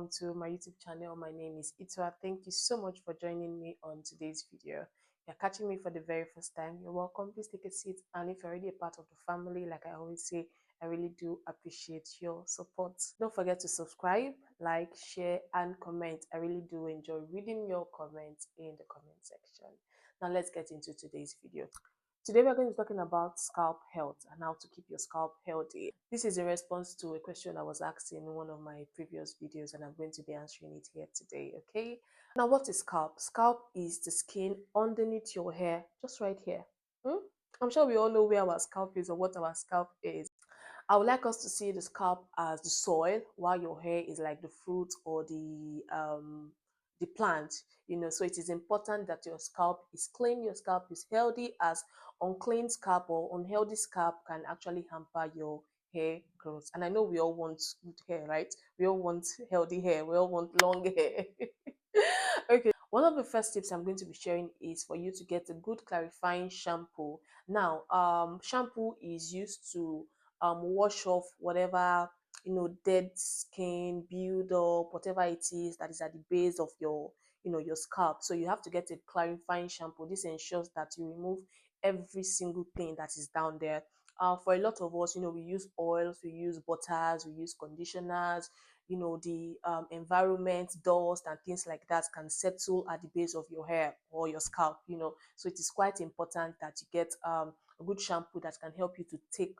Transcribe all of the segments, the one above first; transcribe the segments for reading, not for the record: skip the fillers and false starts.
welcome to my YouTube channel. My name is Itwa. Thank you so much for joining me on today's video. If you're catching me for the very first time, you're welcome. Please take a seat, and if you're already a part of the family, like I always say, I really do appreciate your support. Don't forget to subscribe, like, share, and comment. I really do enjoy reading your comments in the comment section. Now let's get into today's video. Today we're going to be talking about scalp health and how to keep your scalp healthy. This is in response to a question I was asked in one of my previous videos, and I'm going to be answering it here today, okay? Now, what is scalp? Scalp is the skin underneath your hair, just right here. I'm sure we all know where our scalp is or what our scalp is. I would like us to see the scalp as the soil, while your hair is like the fruit or the plant. So it is important that your scalp is clean, your scalp is healthy, as unclean scalp or unhealthy scalp can actually hamper your hair growth. And I know we all want good hair, right? We all want healthy hair, we all want long hair. Okay, one of the first tips I'm going to be sharing is for you to get a good clarifying shampoo. Now, shampoo is used to wash off whatever dead skin, build up, whatever it is that is at the base of your scalp. So you have to get a clarifying shampoo. This ensures that you remove every single thing that is down there. For a lot of us, we use oils, we use butters, we use conditioners. The environment, dust, and things like that can settle at the base of your hair or your scalp. So it is quite important that you get a good shampoo that can help you to take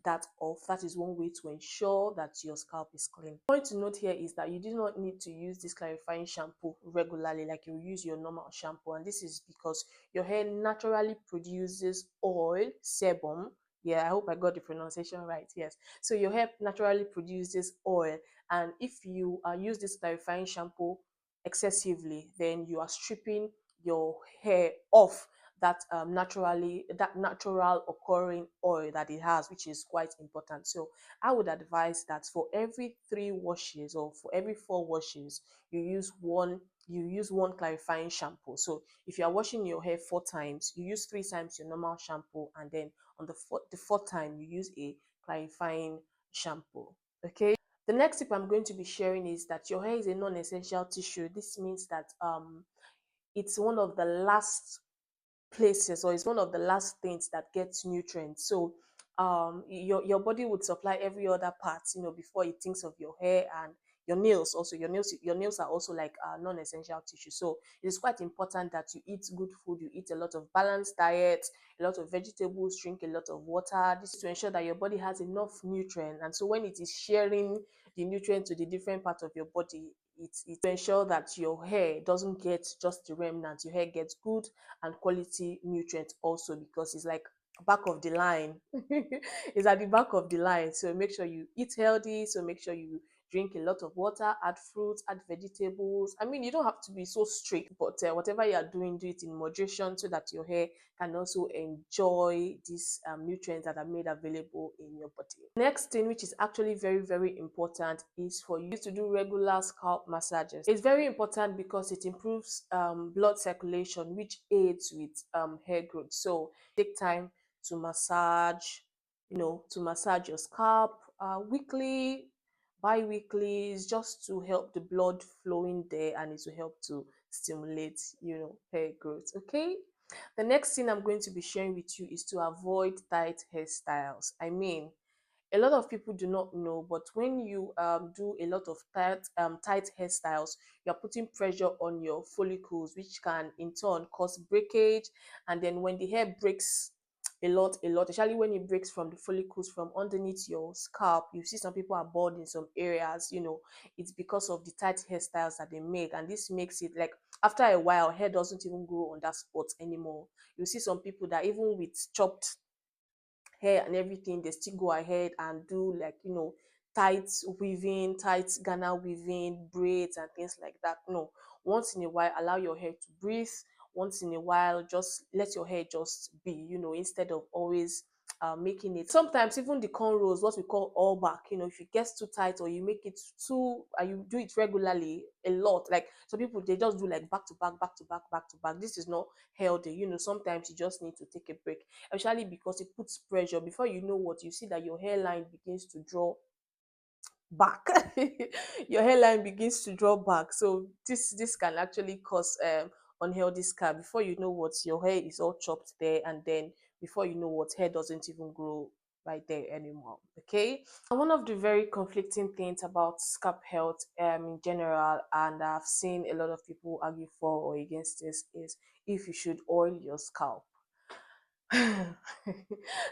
that off. That is one way to ensure that your scalp is clean. The point to note here is that you do not need to use this clarifying shampoo regularly like you use your normal shampoo, and this is because your hair naturally produces oil, sebum. Yeah, I hope I got the pronunciation right. Yes. So your hair naturally produces oil, and if you use this clarifying shampoo excessively, then you are stripping your hair off that natural occurring oil that it has, which is quite important. So I would advise that for every 3 washes or for every 4 washes, you use one clarifying shampoo. So if you are washing your hair 4 times, you use 3 times your normal shampoo, and then on the fourth time you use a clarifying shampoo. Okay. The next tip I'm going to be sharing is that your hair is a non-essential tissue. This means that it's one of the last places, or it's one of the last things that gets nutrients. So your body would supply every other part before it thinks of your hair. And your nails also, your nails are also like non-essential tissue. So it is quite important that you eat good food, you eat a lot of balanced diet, a lot of vegetables, drink a lot of water. This is to ensure that your body has enough nutrient, and so when it is sharing the nutrient to the different parts of your body, it's to ensure that your hair doesn't get just the remnant. Your hair gets good and quality nutrients also, because it's like back of the line. It's at the back of the line. So make sure you eat healthy, so make sure you drink a lot of water, add fruits, add vegetables. I mean, you don't have to be so strict, but whatever you are doing, do it in moderation so that your hair can also enjoy these nutrients that are made available in your body. Next thing, which is actually very, very important, is for you to do regular scalp massages. It's very important because it improves blood circulation, which aids with hair growth. So take time to massage, your scalp weekly, bi-weekly, is just to help the blood flowing there, and it will help to stimulate hair growth. Okay. The next thing I'm going to be sharing with you is to avoid tight hairstyles. I mean, a lot of people do not know, but when you do a lot of tight hairstyles, you're putting pressure on your follicles, which can in turn cause breakage. And then when the hair breaks a lot, especially when it breaks from the follicles from underneath your scalp, you see some people are bald in some areas. It's because of the tight hairstyles that they make, and this makes it like after a while hair doesn't even grow on that spot anymore. You see some people that even with chopped hair and everything, they still go ahead and do like tight weaving, tight Ghana weaving, braids and things like that. No, once in a while allow your hair to breathe. Once in a while just let your hair just be, instead of always making it. Sometimes even the cornrows, what we call all back, if it gets too tight or you make it too you do it regularly a lot, like some people, they just do like back to back, back to back, back to back. This is not healthy. Sometimes you just need to take a break, especially because it puts pressure. Before you know what, you see that your hairline begins to draw back. Your hairline begins to draw back. So this can actually cause unhealthy scalp. Before you know what, your hair is all chopped there, and then before you know what, hair doesn't even grow right there anymore. Okay. And one of the very conflicting things about scalp health in general, and I've seen a lot of people argue for or against this, is if you should oil your scalp.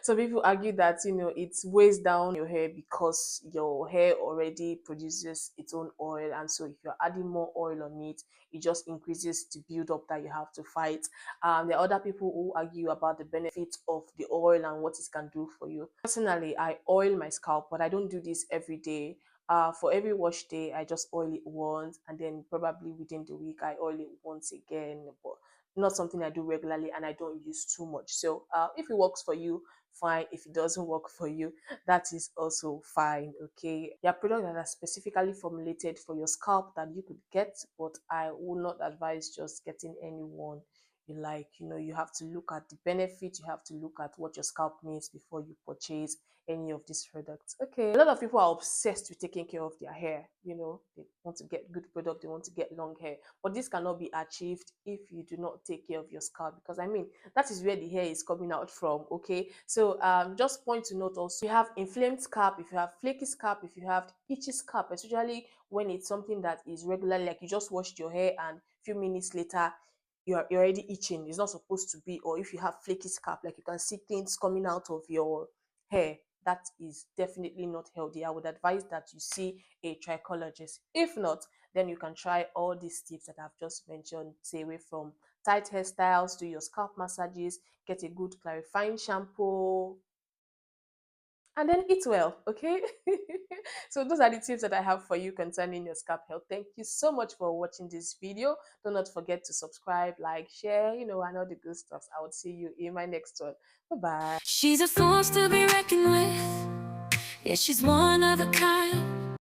So people argue that it weighs down your hair because your hair already produces its own oil, and so if you're adding more oil on it, it just increases the buildup that you have to fight. There are other people who argue about the benefits of the oil and what it can do for you. Personally, I oil my scalp, but I don't do this every day. For every wash day, I just oil it once, and then probably within the week, I oil it once again. But not something I do regularly, and I don't use too much. So if it works for you, fine. If it doesn't work for you, that is also fine. Okay. There are products that are specifically formulated for your scalp that you could get, but I will not advise just getting any one you like. You have to look at the benefit, you have to look at what your scalp needs before you purchase any of these products. Okay. A lot of people are obsessed with taking care of their hair. They want to get good product, they want to get long hair. But this cannot be achieved if you do not take care of your scalp, because I mean that is where the hair is coming out from. Okay. So just point to note also, you have inflamed scalp, if you have flaky scalp, if you have itchy scalp, especially when it's something that is regularly, like you just washed your hair and a few minutes later you're already itching, it's not supposed to be. Or if you have flaky scalp, like you can see things coming out of your hair, that is definitely not healthy. I would advise that you see a trichologist. If not, then you can try all these tips that I've just mentioned. Stay away from tight hairstyles, do your scalp massages, get a good clarifying shampoo, and then eat well. Okay. So those are the tips that I have for you concerning your scalp health. Thank you so much for watching this video. Do not forget to subscribe, like, share, and all the good stuff. I will see you in my next one. Bye bye. She's a force to be reckoned with. Yeah, she's one of a kind.